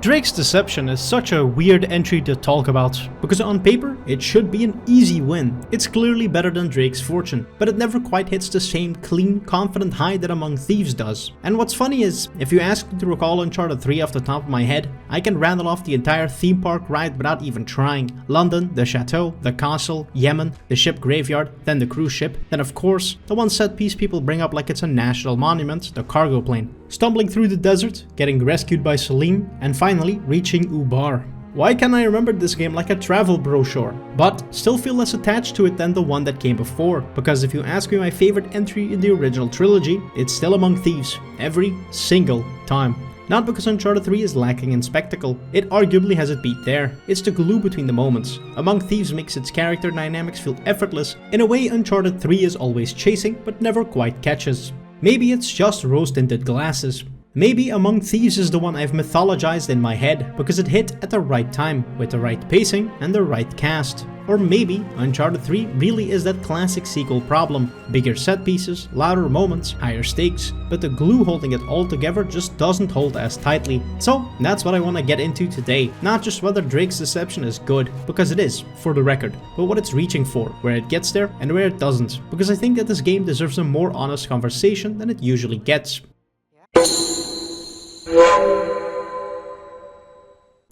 Drake's Deception is such a weird entry to talk about, because on paper it should be an easy win. It's clearly better than Drake's Fortune, but it never quite hits the same clean, confident high that Among Thieves does. And what's funny is, if you ask me to recall Uncharted 3 off the top of my head, I can rattle off the entire theme park ride without even trying. London, the chateau, the castle, Yemen, the ship graveyard, then the cruise ship, then of course, the one set piece people bring up like it's a national monument, the cargo plane. Stumbling through the desert, getting rescued by Salim, and finally reaching Ubar. Why can't I remember this game like a travel brochure, but still feel less attached to it than the one that came before? Because if you ask me my favorite entry in the original trilogy, it's still Among Thieves, every single time. Not because Uncharted 3 is lacking in spectacle, it arguably has it beat there. It's the glue between the moments. Among Thieves makes its character dynamics feel effortless in a way Uncharted 3 is always chasing but never quite catches. Maybe it's just rose-tinted glasses. Maybe Among Thieves is the one I've mythologized in my head because it hit at the right time, with the right pacing and the right cast. Or maybe Uncharted 3 really is that classic sequel problem. Bigger set pieces, louder moments, higher stakes, but the glue holding it all together just doesn't hold as tightly. So that's what I want to get into today. Not just whether Drake's Deception is good, because it is, for the record, but what it's reaching for, where it gets there and where it doesn't. Because I think that this game deserves a more honest conversation than it usually gets.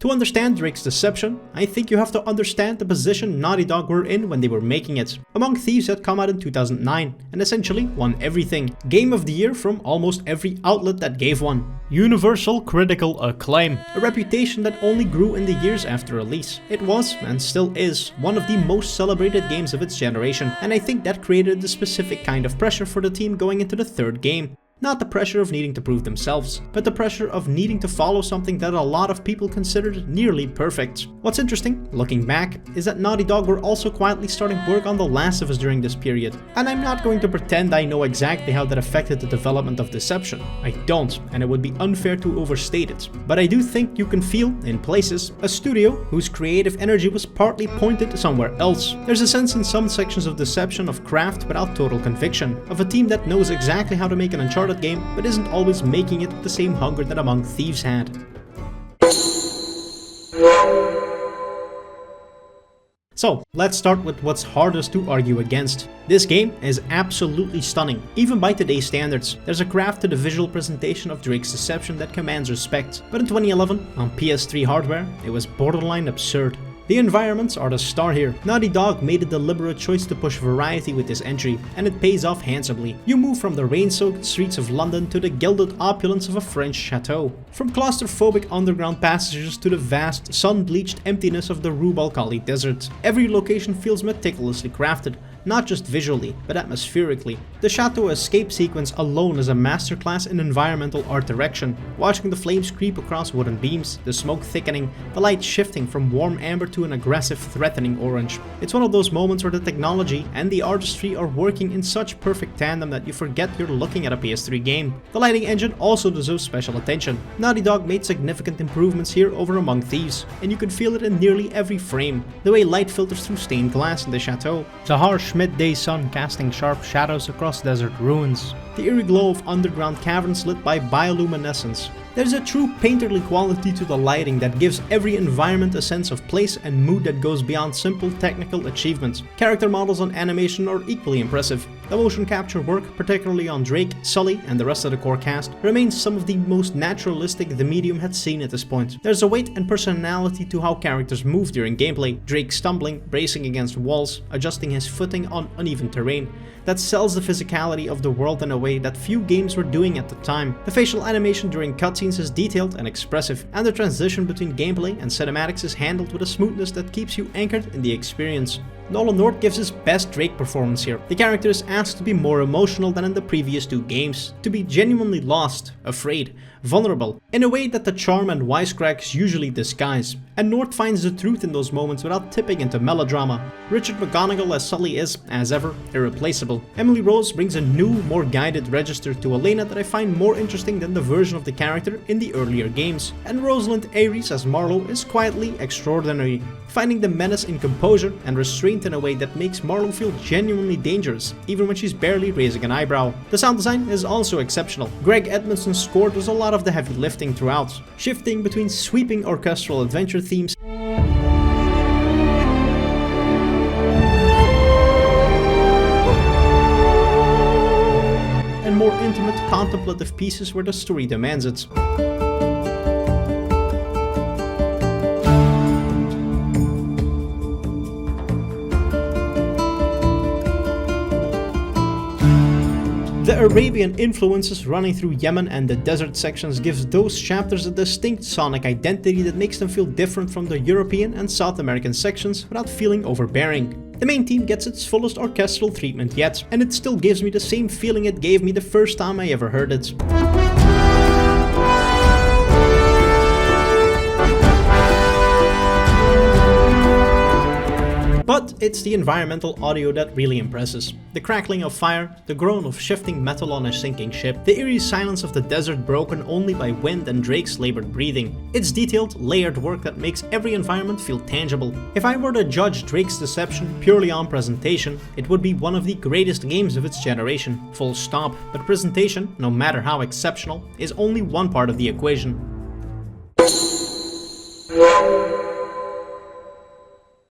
To understand Drake's Deception, I think you have to understand the position Naughty Dog were in when they were making it. Among Thieves had come out in 2009 and essentially won everything. Game of the Year from almost every outlet that gave one. Universal critical acclaim, a reputation that only grew in the years after release. It was, and still is, one of the most celebrated games of its generation, and I think that created a specific kind of pressure for the team going into the third game. Not the pressure of needing to prove themselves, but the pressure of needing to follow something that a lot of people considered nearly perfect. What's interesting, looking back, is that Naughty Dog were also quietly starting work on The Last of Us during this period. And I'm not going to pretend I know exactly how that affected the development of Deception. I don't, and it would be unfair to overstate it. But I do think you can feel, in places, a studio whose creative energy was partly pointed somewhere else. There's a sense in some sections of Deception of craft without total conviction, of a team that knows exactly how to make an Uncharted game, but isn't always making it with the same hunger that Among Thieves had. So, let's start with what's hardest to argue against. This game is absolutely stunning, even by today's standards. There's a craft to the visual presentation of Drake's Deception that commands respect, but in 2011, on PS3 hardware, it was borderline absurd. The environments are the star here. Naughty Dog made a deliberate choice to push variety with this entry, and it pays off handsomely. You move from the rain-soaked streets of London to the gilded opulence of a French chateau. From claustrophobic underground passages to the vast, sun-bleached emptiness of the Rub al Khali desert. Every location feels meticulously crafted, not just visually, but atmospherically. The chateau escape sequence alone is a masterclass in environmental art direction. Watching the flames creep across wooden beams, the smoke thickening, the light shifting from warm amber to an aggressive, threatening orange. It's one of those moments where the technology and the artistry are working in such perfect tandem that you forget you're looking at a PS3 game. The lighting engine also deserves special attention. Naughty Dog made significant improvements here over Among Thieves, and you can feel it in nearly every frame. The way light filters through stained glass in the chateau, the harsh midday sun casting sharp shadows across desert ruins, the eerie glow of underground caverns lit by bioluminescence. There's a true painterly quality to the lighting that gives every environment a sense of place and mood that goes beyond simple technical achievements. Character models and animation are equally impressive. The motion capture work, particularly on Drake, Sully, and the rest of the core cast, remains some of the most naturalistic the medium had seen at this point. There's a weight and personality to how characters move during gameplay. Drake stumbling, bracing against walls, adjusting his footing on uneven terrain. That sells the physicality of the world in a way that few games were doing at the time. The facial animation during cutscenes is detailed and expressive, and the transition between gameplay and cinematics is handled with a smoothness that keeps you anchored in the experience. Nolan North gives his best Drake performance here. The character is asked to be more emotional than in the previous two games, to be genuinely lost, afraid, vulnerable, in a way that the charm and wisecracks usually disguise. And North finds the truth in those moments without tipping into melodrama. Richard McGonagall as Sully is, as ever, irreplaceable. Emily Rose brings a new, more guided register to Elena that I find more interesting than the version of the character in the earlier games. And Rosalind Aries as Marlowe is quietly extraordinary, finding the menace in composure and restraint contained in a way that makes Marlowe feel genuinely dangerous, even when she's barely raising an eyebrow. The sound design is also exceptional. Greg Edmondson's score does a lot of the heavy lifting throughout, shifting between sweeping orchestral adventure themes and more intimate, contemplative pieces where the story demands it. The Arabian influences running through Yemen and the desert sections gives those chapters a distinct sonic identity that makes them feel different from the European and South American sections without feeling overbearing. The main theme gets its fullest orchestral treatment yet, and it still gives me the same feeling it gave me the first time I ever heard it. But it's the environmental audio that really impresses. The crackling of fire, the groan of shifting metal on a sinking ship, the eerie silence of the desert broken only by wind and Drake's labored breathing. It's detailed, layered work that makes every environment feel tangible. If I were to judge Drake's Deception purely on presentation, it would be one of the greatest games of its generation, full stop. But presentation, no matter how exceptional, is only one part of the equation.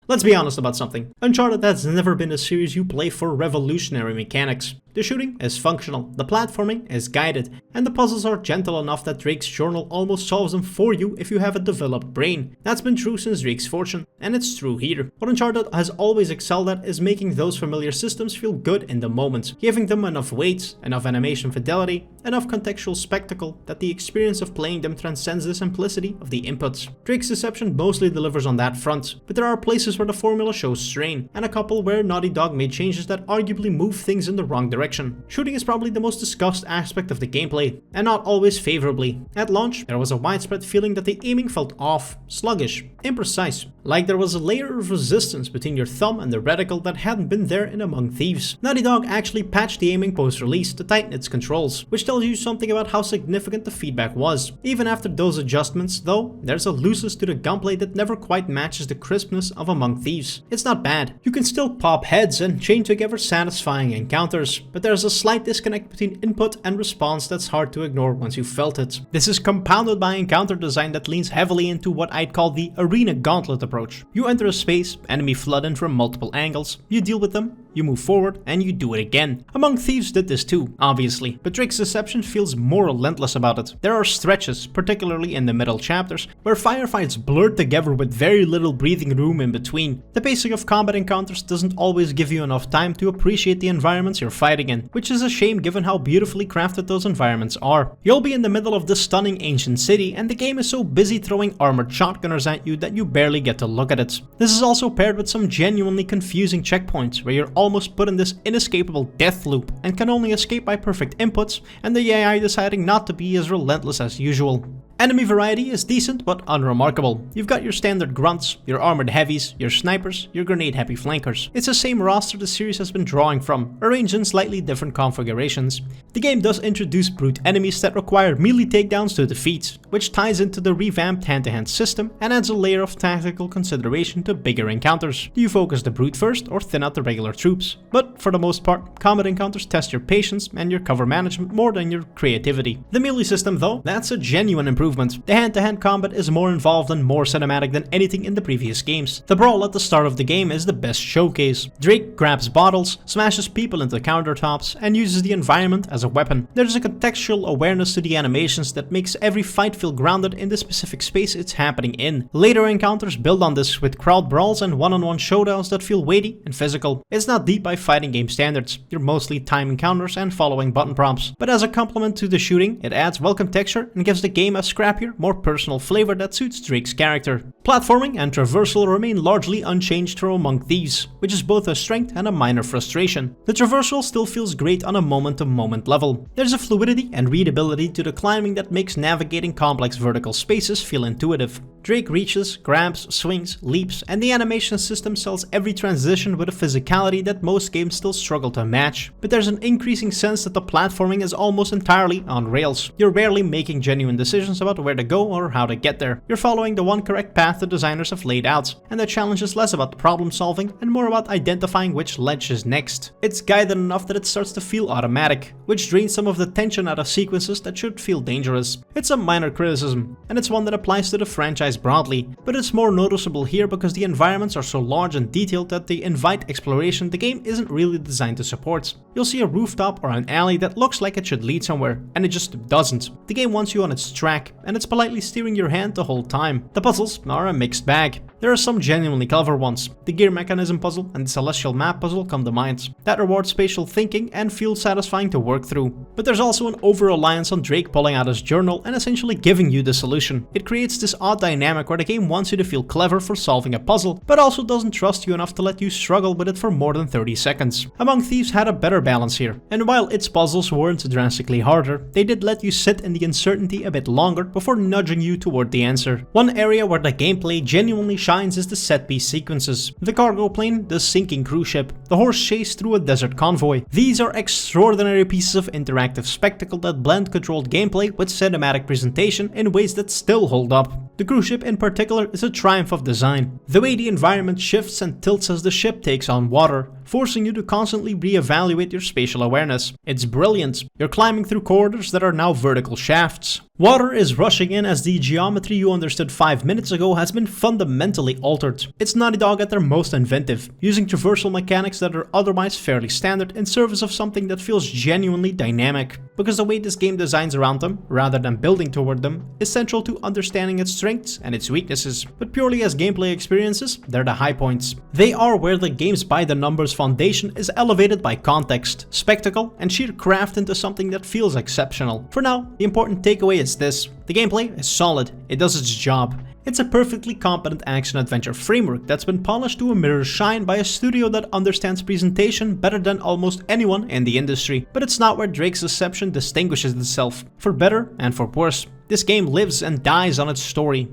Let's be honest about something. Uncharted has never been a series you play for revolutionary mechanics. The shooting is functional, the platforming is guided, and the puzzles are gentle enough that Drake's journal almost solves them for you if you have a developed brain. That's been true since Drake's Fortune, and it's true here. What Uncharted has always excelled at is making those familiar systems feel good in the moment, giving them enough weight, enough animation fidelity, enough contextual spectacle that the experience of playing them transcends the simplicity of the inputs. Drake's Deception mostly delivers on that front, but there are places where the formula shows strain, and a couple where Naughty Dog made changes that arguably move things in the wrong direction. Shooting is probably the most discussed aspect of the gameplay, and not always favorably. At launch, there was a widespread feeling that the aiming felt off, sluggish, imprecise, like there was a layer of resistance between your thumb and the reticle that hadn't been there in Among Thieves. Naughty Dog actually patched the aiming post-release to tighten its controls, which tells you something about how significant the feedback was. Even after those adjustments, though, there's a looseness to the gunplay that never quite matches the crispness of Among Thieves. It's not bad. You can still pop heads and chain together satisfying encounters, but there's a slight disconnect between input and response that's hard to ignore once you've felt it. This is compounded by encounter design that leans heavily into what I'd call the arena gauntlet approach. You enter a space, enemy flood in from multiple angles, you deal with them, you move forward, and you do it again. Among Thieves did this too, obviously, but Drake's Deception feels more relentless about it. There are stretches, particularly in the middle chapters, where firefights blur together with very little breathing room in between. The pacing of combat encounters doesn't always give you enough time to appreciate the environments you're fighting in, which is a shame given how beautifully crafted those environments are. You'll be in the middle of this stunning ancient city, and the game is so busy throwing armored shotgunners at you that you barely get to look at it. This is also paired with some genuinely confusing checkpoints, where you're almost put in this inescapable death loop and can only escape by perfect inputs, and the AI deciding not to be as relentless as usual. Enemy variety is decent but unremarkable. You've got your standard grunts, your armored heavies, your snipers, your grenade-heavy flankers. It's the same roster the series has been drawing from, arranged in slightly different configurations. The game does introduce brute enemies that require melee takedowns to defeat, which ties into the revamped hand-to-hand system and adds a layer of tactical consideration to bigger encounters. Do you focus the brute first or thin out the regular troops? But for the most part, combat encounters test your patience and your cover management more than your creativity. The melee system though, that's a genuine improvement. The hand-to-hand combat is more involved and more cinematic than anything in the previous games. The brawl at the start of the game is the best showcase. Drake grabs bottles, smashes people into countertops, and uses the environment as a weapon. There's a contextual awareness to the animations that makes every fight feel grounded in the specific space it's happening in. Later encounters build on this with crowd brawls and one-on-one showdowns that feel weighty and physical. It's not deep by fighting game standards. You're mostly time encounters and following button prompts. But as a complement to the shooting, it adds welcome texture and gives the game a scrappier, more personal flavor that suits Drake's character. Platforming and traversal remain largely unchanged from Among Thieves, which is both a strength and a minor frustration. The traversal still feels great on a moment-to-moment level. There's a fluidity and readability to the climbing that makes navigating complex vertical spaces feel intuitive. Drake reaches, grabs, swings, leaps, and the animation system sells every transition with a physicality that most games still struggle to match. But there's an increasing sense that the platforming is almost entirely on rails. You're rarely making genuine decisions about where to go or how to get there. You're following the one correct path the designers have laid out, and the challenge is less about problem solving and more about identifying which ledge is next. It's guided enough that it starts to feel automatic, which drains some of the tension out of sequences that should feel dangerous. It's a minor criticism, and it's one that applies to the franchise broadly, but it's more noticeable here because the environments are so large and detailed that they invite exploration the game isn't really designed to support. You'll see a rooftop or an alley that looks like it should lead somewhere, and it just doesn't. The game wants you on its track, and it's politely steering your hand the whole time. The puzzles are a mixed bag. There are some genuinely clever ones. The gear mechanism puzzle and the celestial map puzzle come to mind. That rewards spatial thinking and feels satisfying to work through. But there's also an over-reliance on Drake pulling out his journal and essentially giving you the solution. It creates this odd dynamic where the game wants you to feel clever for solving a puzzle, but also doesn't trust you enough to let you struggle with it for more than 30 seconds. Among Thieves had a better balance here, and while its puzzles weren't drastically harder, they did let you sit in the uncertainty a bit longer before nudging you toward the answer. One area where the gameplay genuinely shines is the set-piece sequences. The cargo plane, the sinking cruise ship, the horse chase through a desert convoy. These are extraordinary pieces of interactive spectacle that blend controlled gameplay with cinematic presentation in ways that still hold up. The cruise ship in particular is a triumph of design. The way the environment shifts and tilts as the ship takes on water, forcing you to constantly reevaluate your spatial awareness. It's brilliant. You're climbing through corridors that are now vertical shafts. Water is rushing in as the geometry you understood 5 minutes ago has been fundamentally altered. It's Naughty Dog at their most inventive, using traversal mechanics that are otherwise fairly standard in service of something that feels genuinely dynamic. Because the way this game designs around them, rather than building toward them, is central to understanding its strengths and its weaknesses. But purely as gameplay experiences, they're the high points. They are where the game's by-the-numbers foundation is elevated by context, spectacle, and sheer craft into something that feels exceptional. For now, the important takeaway is this: the gameplay is solid, it does its job. It's a perfectly competent action-adventure framework that's been polished to a mirror's shine by a studio that understands presentation better than almost anyone in the industry. But it's not where Drake's Deception distinguishes itself. For better and for worse, this game lives and dies on its story.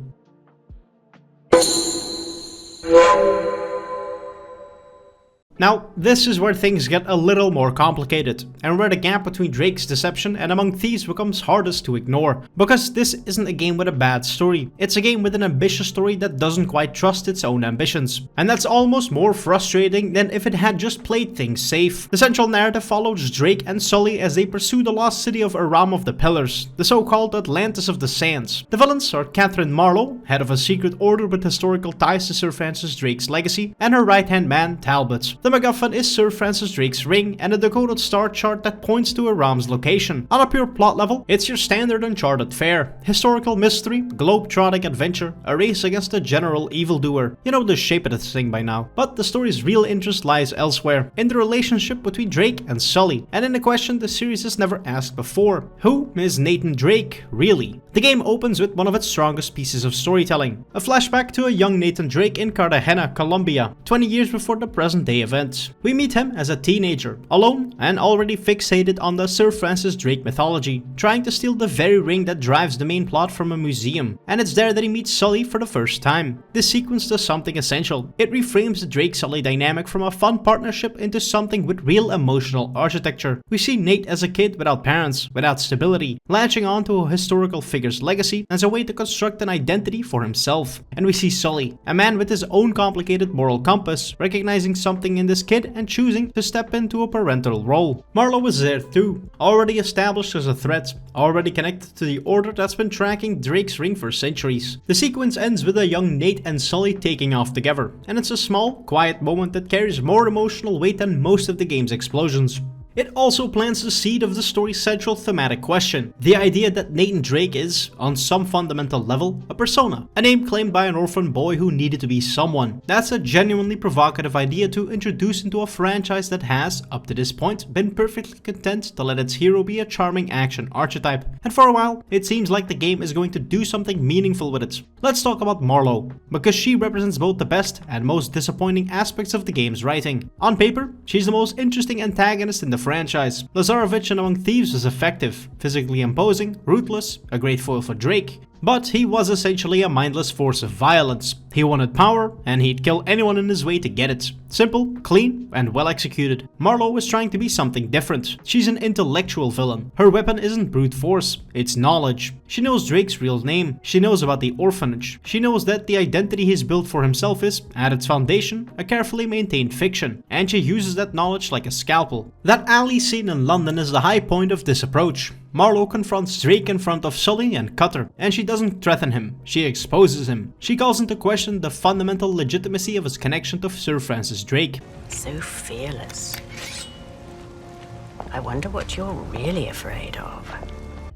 Now, this is where things get a little more complicated, and where the gap between Drake's Deception and Among Thieves becomes hardest to ignore. Because this isn't a game with a bad story, it's a game with an ambitious story that doesn't quite trust its own ambitions. And that's almost more frustrating than if it had just played things safe. The central narrative follows Drake and Sully as they pursue the lost city of Aram of the Pillars, the so-called Atlantis of the Sands. The villains are Catherine Marlowe, head of a secret order with historical ties to Sir Francis Drake's legacy, and her right-hand man, Talbot. The MacGuffin is Sir Francis Drake's ring and a decoded star chart that points to Aram's location. On a pure plot level, it's your standard Uncharted fare. Historical mystery, globe-trotting adventure, a race against a general evildoer. You know the shape of this thing by now. But the story's real interest lies elsewhere, in the relationship between Drake and Sully, and in a question the series has never asked before. Who is Nathan Drake, really? The game opens with one of its strongest pieces of storytelling, a flashback to a young Nathan Drake in Cartagena, Colombia, 20 years before the present-day event. We meet him as a teenager, alone and already fixated on the Sir Francis Drake mythology, trying to steal the very ring that drives the main plot from a museum. And it's there that he meets Sully for the first time. This sequence does something essential. It reframes the Drake-Sully dynamic from a fun partnership into something with real emotional architecture. We see Nate as a kid without parents, without stability, latching on to a historical figure's legacy as a way to construct an identity for himself. And we see Sully, a man with his own complicated moral compass, recognizing something in this kid and choosing to step into a parental role. Marlowe is there too, already established as a threat, already connected to the order that's been tracking Drake's ring for centuries. The sequence ends with a young Nate and Sully taking off together, and it's a small, quiet moment that carries more emotional weight than most of the game's explosions. It also plants the seed of the story's central thematic question, the idea that Nathan Drake is, on some fundamental level, a persona, a name claimed by an orphan boy who needed to be someone. That's a genuinely provocative idea to introduce into a franchise that has, up to this point, been perfectly content to let its hero be a charming action archetype. And for a while, it seems like the game is going to do something meaningful with it. Let's talk about Marlowe, because she represents both the best and most disappointing aspects of the game's writing. On paper, she's the most interesting antagonist in the franchise. Lazarevich in Among Thieves was effective, physically imposing, ruthless, a great foil for Drake. But he was essentially a mindless force of violence. He wanted power, and he'd kill anyone in his way to get it. Simple, clean, and well executed. Marlowe is trying to be something different. She's an intellectual villain. Her weapon isn't brute force, it's knowledge. She knows Drake's real name. She knows about the orphanage. She knows that the identity he's built for himself is, at its foundation, a carefully maintained fiction. And she uses that knowledge like a scalpel. That alley scene in London is the high point of this approach. Marlowe confronts Drake in front of Sully and Cutter, and she doesn't threaten him, she exposes him. She calls into question the fundamental legitimacy of his connection to Sir Francis Drake. So fearless. I wonder what you're really afraid of.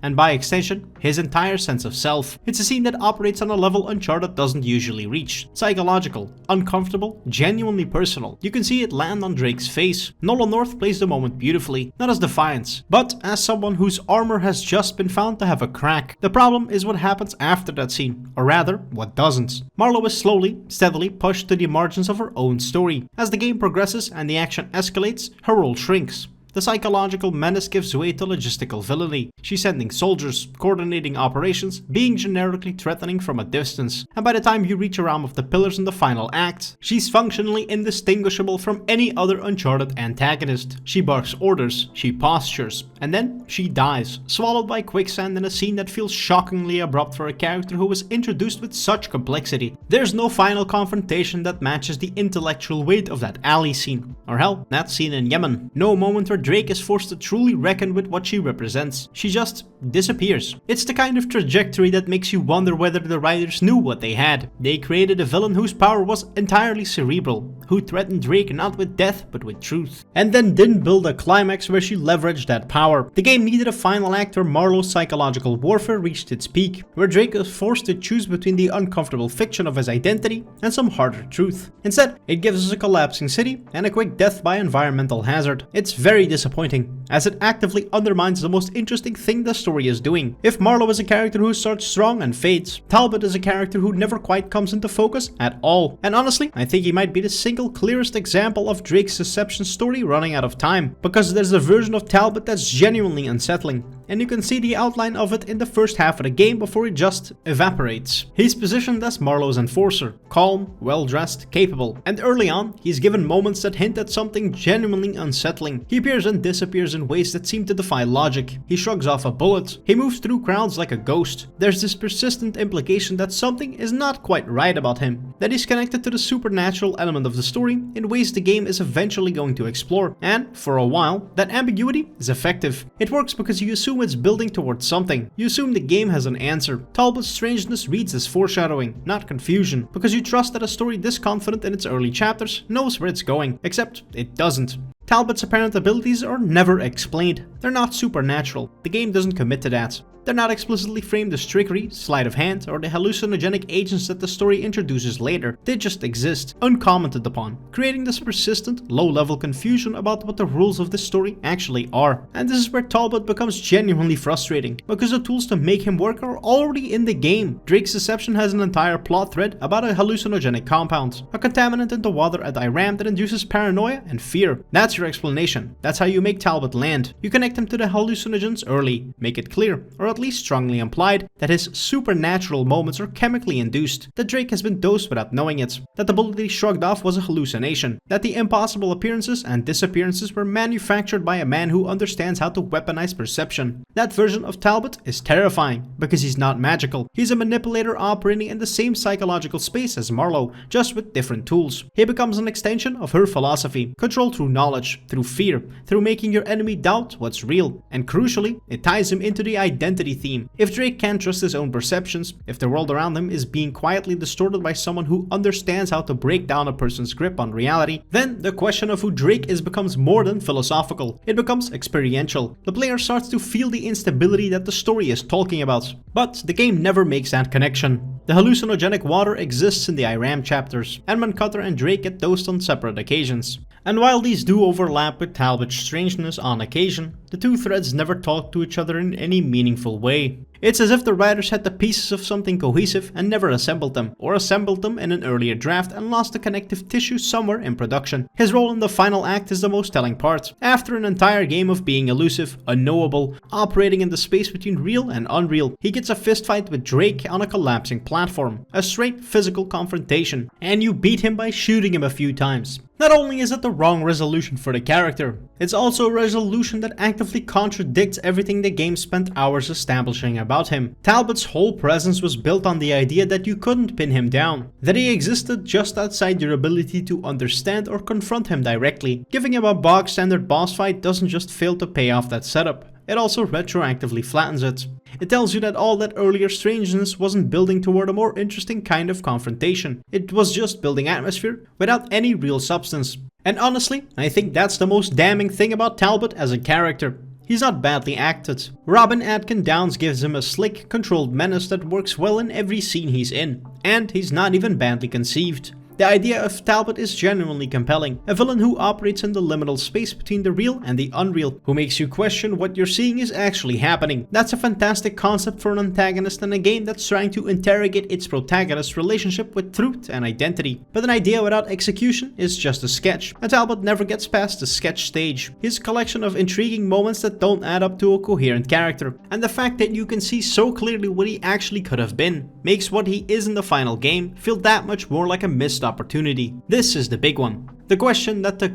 And by extension, his entire sense of self. It's a scene that operates on a level Uncharted doesn't usually reach. Psychological, uncomfortable, genuinely personal. You can see it land on Drake's face. Nolan North plays the moment beautifully, not as defiance, but as someone whose armor has just been found to have a crack. The problem is what happens after that scene, or rather, what doesn't. Marlowe is slowly, steadily pushed to the margins of her own story. As the game progresses and the action escalates, her role shrinks. The psychological menace gives way to logistical villainy. She's sending soldiers, coordinating operations, being generically threatening from a distance. And by the time you reach a realm of the pillars in the final act, she's functionally indistinguishable from any other Uncharted antagonist. She barks orders, she postures, and then she dies, swallowed by quicksand in a scene that feels shockingly abrupt for a character who was introduced with such complexity. There's no final confrontation that matches the intellectual weight of that alley scene, or hell, that scene in Yemen. No moment where Drake is forced to truly reckon with what she represents. She just disappears. It's the kind of trajectory that makes you wonder whether the writers knew what they had. They created a villain whose power was entirely cerebral, who threatened Drake not with death but with truth, and then didn't build a climax where she leveraged that power. The game needed a final act where Marlowe's psychological warfare reached its peak, where Drake was forced to choose between the uncomfortable fiction of his identity and some harder truth. Instead, it gives us a collapsing city and a quick death by environmental hazard. It's very disappointing, as it actively undermines the most interesting thing the story is doing. If Marlowe is a character who starts strong and fades, Talbot is a character who never quite comes into focus at all. And honestly, I think he might be the single clearest example of Drake's deception story running out of time, because there's a version of Talbot that's genuinely unsettling, and you can see the outline of it in the first half of the game before it just evaporates. He's positioned as Marlowe's enforcer, calm, well-dressed, capable, and early on, he's given moments that hint at something genuinely unsettling. He appears and disappears in ways that seem to defy logic. He shrugs off a bullet. He moves through crowds like a ghost. There's this persistent implication that something is not quite right about him, that he's connected to the supernatural element of the story in ways the game is eventually going to explore, and for a while, that ambiguity is effective. It works because you assume it's building towards something. You assume the game has an answer. Talbot's strangeness reads as foreshadowing, not confusion, because you trust that a story this confident in its early chapters knows where it's going, except it doesn't. Talbot's apparent abilities are never explained. They're not supernatural. The game doesn't commit to that. They're not explicitly framed as trickery, sleight of hand, or the hallucinogenic agents that the story introduces later. They just exist, uncommented upon, creating this persistent, low-level confusion about what the rules of this story actually are. And this is where Talbot becomes genuinely frustrating, because the tools to make him work are already in the game. Drake's deception has an entire plot thread about a hallucinogenic compound, a contaminant in the water at Iram that induces paranoia and fear. That's your explanation. That's how you make Talbot land. You connect him to the hallucinogens early, make it clear, or at least strongly implied, that his supernatural moments are chemically induced, that Drake has been dosed without knowing it, that the bullet he shrugged off was a hallucination, that the impossible appearances and disappearances were manufactured by a man who understands how to weaponize perception. That version of Talbot is terrifying, because he's not magical. He's a manipulator operating in the same psychological space as Marlowe, just with different tools. He becomes an extension of her philosophy, control through knowledge, through fear, through making your enemy doubt what's real, and crucially, it ties him into the identity theme. If Drake can't trust his own perceptions, if the world around him is being quietly distorted by someone who understands how to break down a person's grip on reality, then the question of who Drake is becomes more than philosophical. It becomes experiential. The player starts to feel the instability that the story is talking about. But the game never makes that connection. The hallucinogenic water exists in the Iram chapters, and Cutter and Drake get dosed on separate occasions. And while these do overlap with Talbot's strangeness on occasion, the two threads never talk to each other in any meaningful way. It's as if the writers had the pieces of something cohesive and never assembled them, or assembled them in an earlier draft and lost the connective tissue somewhere in production. His role in the final act is the most telling part. After an entire game of being elusive, unknowable, operating in the space between real and unreal, he gets a fistfight with Drake on a collapsing platform. A straight physical confrontation, and you beat him by shooting him a few times. Not only is it the wrong resolution for the character, it's also a resolution that actively contradicts everything the game spent hours establishing about him. Talbot's whole presence was built on the idea that you couldn't pin him down, that he existed just outside your ability to understand or confront him directly. Giving him a bog standard boss fight doesn't just fail to pay off that setup, it also retroactively flattens it. It tells you that all that earlier strangeness wasn't building toward a more interesting kind of confrontation. It was just building atmosphere without any real substance. And honestly, I think that's the most damning thing about Talbot as a character. He's not badly acted. Robin Atkin Downes gives him a slick, controlled menace that works well in every scene he's in. And he's not even badly conceived. The idea of Talbot is genuinely compelling, a villain who operates in the liminal space between the real and the unreal, who makes you question what you're seeing is actually happening. That's a fantastic concept for an antagonist in a game that's trying to interrogate its protagonist's relationship with truth and identity. But an idea without execution is just a sketch, and Talbot never gets past the sketch stage. His collection of intriguing moments that don't add up to a coherent character, and the fact that you can see so clearly what he actually could have been, makes what he is in the final game feel that much more like a missed opportunity. This is the big one. The question that the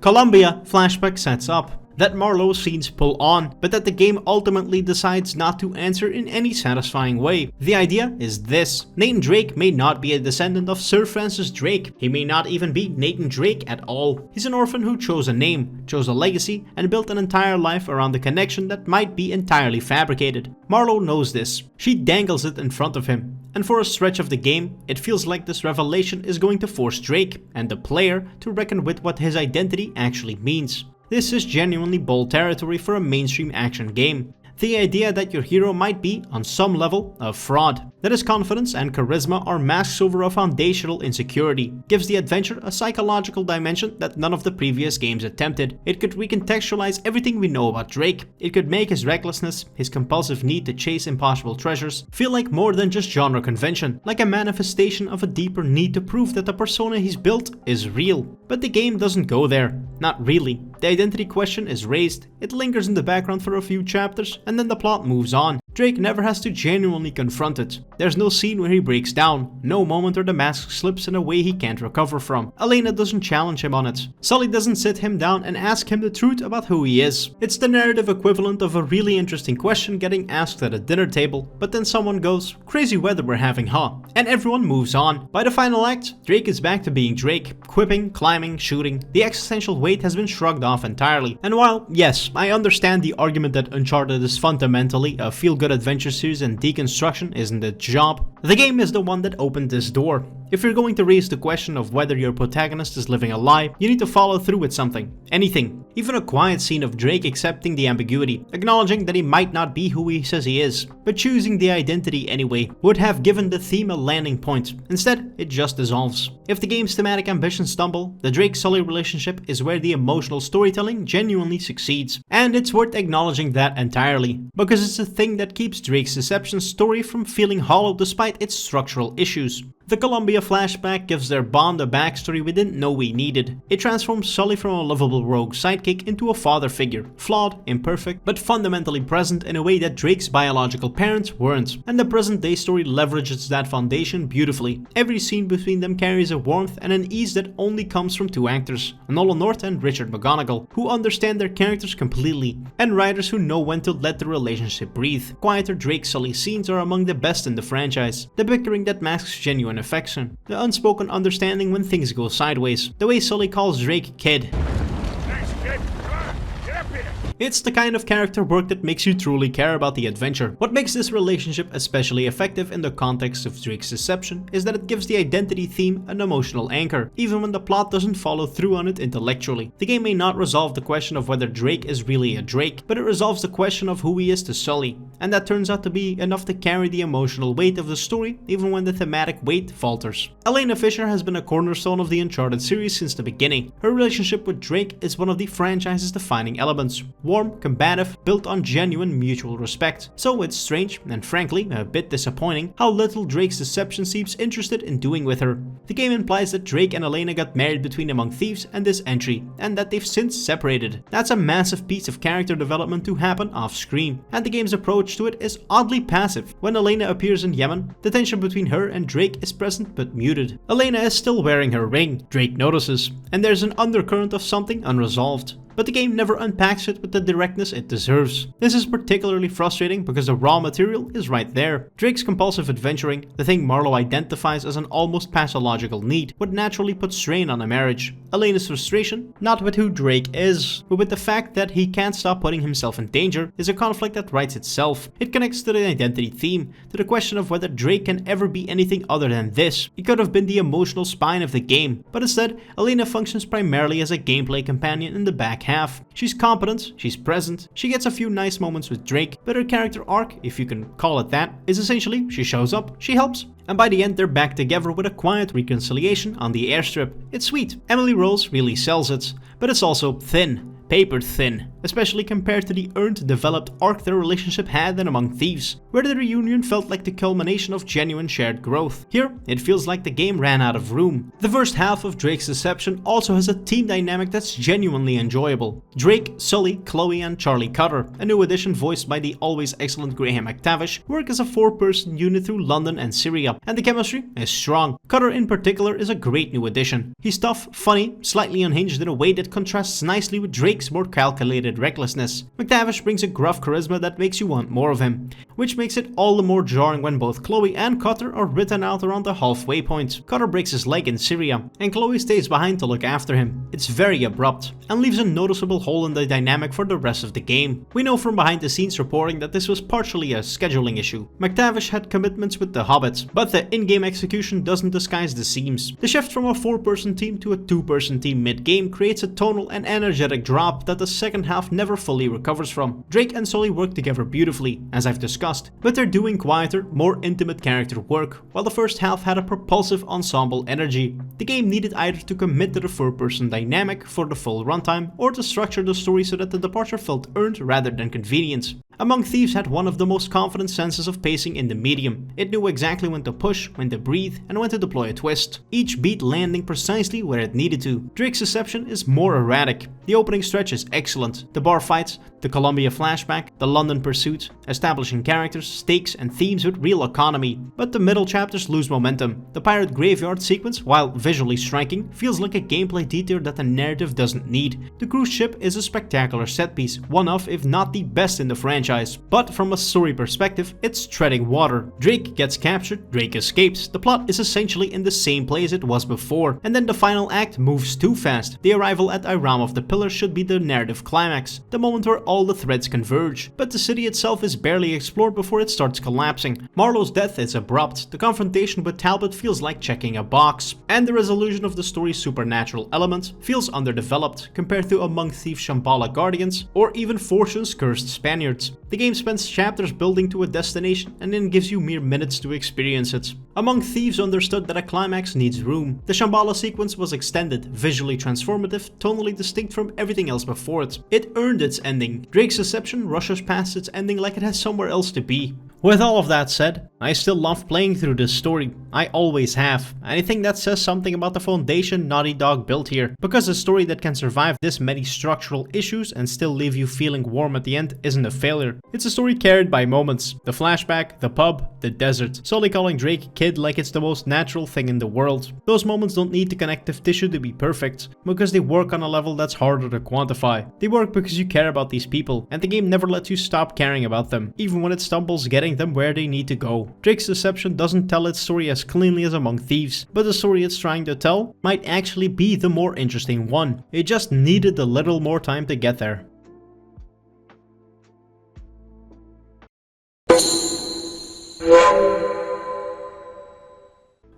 Columbia flashback sets up. That Marlowe scenes pull on, but that the game ultimately decides not to answer in any satisfying way. The idea is this: Nathan Drake may not be a descendant of Sir Francis Drake. He may not even be Nathan Drake at all. He's an orphan who chose a name, chose a legacy, and built an entire life around a connection that might be entirely fabricated. Marlowe knows this. She dangles it in front of him. And for a stretch of the game, it feels like this revelation is going to force Drake and the player to reckon with what his identity actually means. This is genuinely bold territory for a mainstream action game. The idea that your hero might be, on some level, a fraud, that his confidence and charisma are masks over a foundational insecurity, gives the adventure a psychological dimension that none of the previous games attempted. It could recontextualize everything we know about Drake. It could make his recklessness, his compulsive need to chase impossible treasures, feel like more than just genre convention, like a manifestation of a deeper need to prove that the persona he's built is real. But the game doesn't go there. Not really. The identity question is raised, it lingers in the background for a few chapters, and then the plot moves on. Drake never has to genuinely confront it. There's no scene where he breaks down, no moment where the mask slips in a way he can't recover from. Elena doesn't challenge him on it. Sully doesn't sit him down and ask him the truth about who he is. It's the narrative equivalent of a really interesting question getting asked at a dinner table, but then someone goes, "Crazy weather we're having, huh?" And everyone moves on. By the final act, Drake is back to being Drake, quipping, climbing, shooting. The existential weight has been shrugged off entirely. And while, yes, I understand the argument that Uncharted is fundamentally a feel-good adventure series and deconstruction isn't its job, the game is the one that opened this door. If you're going to raise the question of whether your protagonist is living a lie, you need to follow through with something. Anything. Even a quiet scene of Drake accepting the ambiguity, acknowledging that he might not be who he says he is, but choosing the identity anyway, would have given the theme a landing point. Instead, it just dissolves. If the game's thematic ambitions stumble, the Drake-Sully relationship is where the emotional storytelling genuinely succeeds. And it's worth acknowledging that entirely, because it's the thing that keeps Drake's deception story from feeling hollow despite its structural issues. The Columbia flashback gives their bond a backstory we didn't know we needed. It transforms Sully from a lovable rogue sidekick into a father figure, flawed, imperfect, but fundamentally present in a way that Drake's biological parents weren't. And the present day story leverages that foundation beautifully. Every scene between them carries a warmth and an ease that only comes from two actors, Nolan North and Richard McGonigal, who understand their characters completely, and writers who know when to let the relationship breathe. Quieter Drake-Sully scenes are among the best in the franchise. The bickering that masks genuine affection, the unspoken understanding when things go sideways, the way Sully calls Drake kid. Thanks, kid. Come on, get up here. It's the kind of character work that makes you truly care about the adventure. What makes this relationship especially effective in the context of Drake's deception is that it gives the identity theme an emotional anchor, even when the plot doesn't follow through on it intellectually. The game may not resolve the question of whether Drake is really a Drake, but it resolves the question of who he is to Sully, and that turns out to be enough to carry the emotional weight of the story even when the thematic weight falters. Elena Fisher has been a cornerstone of the Uncharted series since the beginning. Her relationship with Drake is one of the franchise's defining elements. Warm, combative, built on genuine mutual respect. So it's strange, and frankly a bit disappointing, how little Drake's deception seems interested in doing with her. The game implies that Drake and Elena got married between Among Thieves and this entry, and that they've since separated. That's a massive piece of character development to happen off screen, and the game's approach to it is oddly passive. When Elena appears in Yemen, the tension between her and Drake is present but muted. Elena is still wearing her ring, Drake notices, and there's an undercurrent of something unresolved. But the game never unpacks it with the directness it deserves. This is particularly frustrating because the raw material is right there. Drake's compulsive adventuring, the thing Marlowe identifies as an almost pathological need, would naturally put strain on a marriage. Elena's frustration, not with who Drake is, but with the fact that he can't stop putting himself in danger, is a conflict that writes itself. It connects to the identity theme, to the question of whether Drake can ever be anything other than this. It could have been the emotional spine of the game, but instead, Elena functions primarily as a gameplay companion in the back half. She's competent, she's present, she gets a few nice moments with Drake, but her character arc, if you can call it that, is essentially she shows up, she helps, and by the end they're back together with a quiet reconciliation on the airstrip. It's sweet. Emily Rose really sells it, but it's also thin. Paper thin, especially compared to the earned, developed arc their relationship had in Among Thieves, where the reunion felt like the culmination of genuine shared growth. Here, it feels like the game ran out of room. The first half of Drake's Deception also has a team dynamic that's genuinely enjoyable. Drake, Sully, Chloe, and Charlie Cutter, a new addition voiced by the always excellent Graham McTavish, work as a four-person unit through London and Syria, and the chemistry is strong. Cutter in particular is a great new addition. He's tough, funny, slightly unhinged in a way that contrasts nicely with Drake's more calculated recklessness. McTavish brings a gruff charisma that makes you want more of him, which makes it all the more jarring when both Chloe and Cutter are written out around the halfway point. Cutter breaks his leg in Syria, and Chloe stays behind to look after him. It's very abrupt, and leaves a noticeable hole in the dynamic for the rest of the game. We know from behind the scenes reporting that this was partially a scheduling issue. McTavish had commitments with The Hobbit, but the in-game execution doesn't disguise the seams. The shift from a four-person team to a two-person team mid-game creates a tonal and energetic drop that the second half never fully recovers from. Drake and Sully work together beautifully, as I've discussed, but they're doing quieter, more intimate character work, while the first half had a propulsive ensemble energy. The game needed either to commit to the four-person dynamic for the full runtime, or to structure the story so that the departure felt earned rather than convenient. Among Thieves had one of the most confident senses of pacing in the medium. It knew exactly when to push, when to breathe, and when to deploy a twist, each beat landing precisely where it needed to. Drake's Deception is more erratic. The opening stretch is excellent. The bar fights, the Columbia flashback, the London pursuit, establishing characters, stakes, and themes with real economy. But the middle chapters lose momentum. The pirate graveyard sequence, while visually striking, feels like a gameplay detour that the narrative doesn't need. The cruise ship is a spectacular set piece, one of, if not the best in the franchise. But from a story perspective, it's treading water. Drake gets captured, Drake escapes, the plot is essentially in the same place it was before, and then the final act moves too fast. The arrival at Iram of the Pillar should be the narrative climax, the moment where all the threads converge, but the city itself is barely explored before it starts collapsing. Marlowe's death is abrupt, the confrontation with Talbot feels like checking a box, and the resolution of the story's supernatural element feels underdeveloped compared to Among Thieves' Shambhala Guardians or even Fortune's Cursed Spaniards. The game spends chapters building to a destination and then gives you mere minutes to experience it. Among Thieves understood that a climax needs room. The Shambhala sequence was extended, visually transformative, tonally distinct from everything else before it. It earned its ending. Drake's Deception rushes past its ending like it has somewhere else to be. With all of that said, I still love playing through this story. I always have. And I think that says something about the foundation Naughty Dog built here. Because a story that can survive this many structural issues and still leave you feeling warm at the end isn't a failure. It's a story carried by moments. The flashback, the pub, the desert. Sully calling Drake kid like it's the most natural thing in the world. Those moments don't need the connective tissue to be perfect, because they work on a level that's harder to quantify. They work because you care about these people, and the game never lets you stop caring about them, even when it stumbles getting them where they need to go. Drake's Deception doesn't tell its story as cleanly as Among Thieves, but the story it's trying to tell might actually be the more interesting one. It just needed a little more time to get there.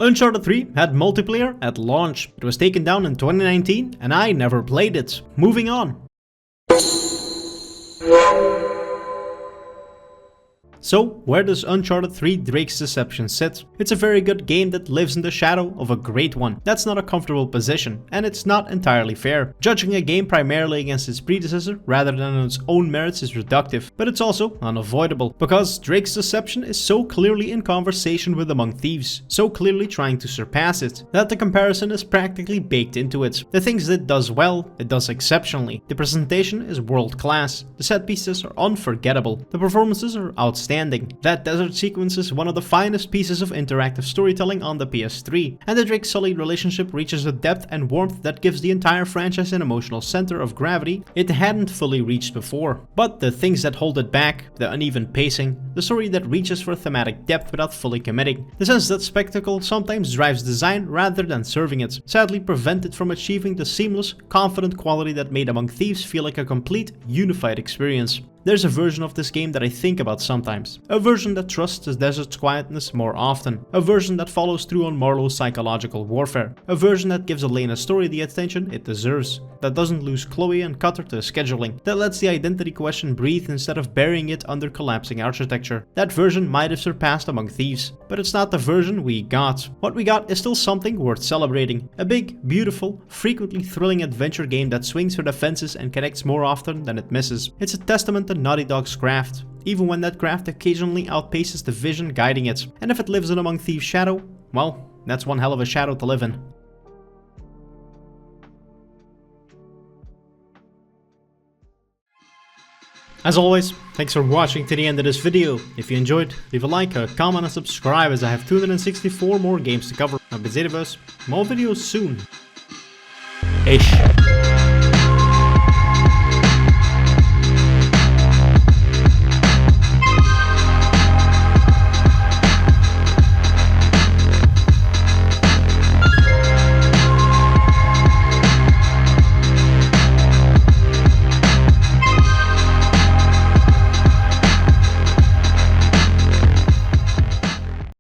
Uncharted 3 had multiplayer at launch. It was taken down in 2019 and I never played it. Moving on. So, where does Uncharted 3 Drake's Deception sit? It's a very good game that lives in the shadow of a great one. That's not a comfortable position, and it's not entirely fair. Judging a game primarily against its predecessor rather than on its own merits is reductive, but it's also unavoidable, because Drake's Deception is so clearly in conversation with Among Thieves, so clearly trying to surpass it, that the comparison is practically baked into it. The things that it does well, it does exceptionally. The presentation is world class, the set pieces are unforgettable, the performances are outstanding. That desert sequence is one of the finest pieces of interactive storytelling on the PS3, and the Drake-Sully relationship reaches a depth and warmth that gives the entire franchise an emotional center of gravity it hadn't fully reached before. But the things that hold it back, the uneven pacing, the story that reaches for thematic depth without fully committing, the sense that spectacle sometimes drives design rather than serving it, sadly prevent it from achieving the seamless, confident quality that made Among Thieves feel like a complete, unified experience. There's a version of this game that I think about sometimes. A version that trusts the desert's quietness more often. A version that follows through on Marlowe's psychological warfare. A version that gives Elena's story the attention it deserves. That doesn't lose Chloe and Cutter to scheduling. That lets the identity question breathe instead of burying it under collapsing architecture. That version might have surpassed Among Thieves, but it's not the version we got. What we got is still something worth celebrating. A big, beautiful, frequently thrilling adventure game that swings for the fences and connects more often than it misses. It's a testament to Naughty Dog's craft, even when that craft occasionally outpaces the vision guiding it. And if it lives in Among Thieves' shadow, well, that's one hell of a shadow to live in. As always, thanks for watching to the end of this video. If you enjoyed, leave a like, a comment and subscribe, as I have 264 more games to cover. I've been Zedibus, more videos soon. Ish.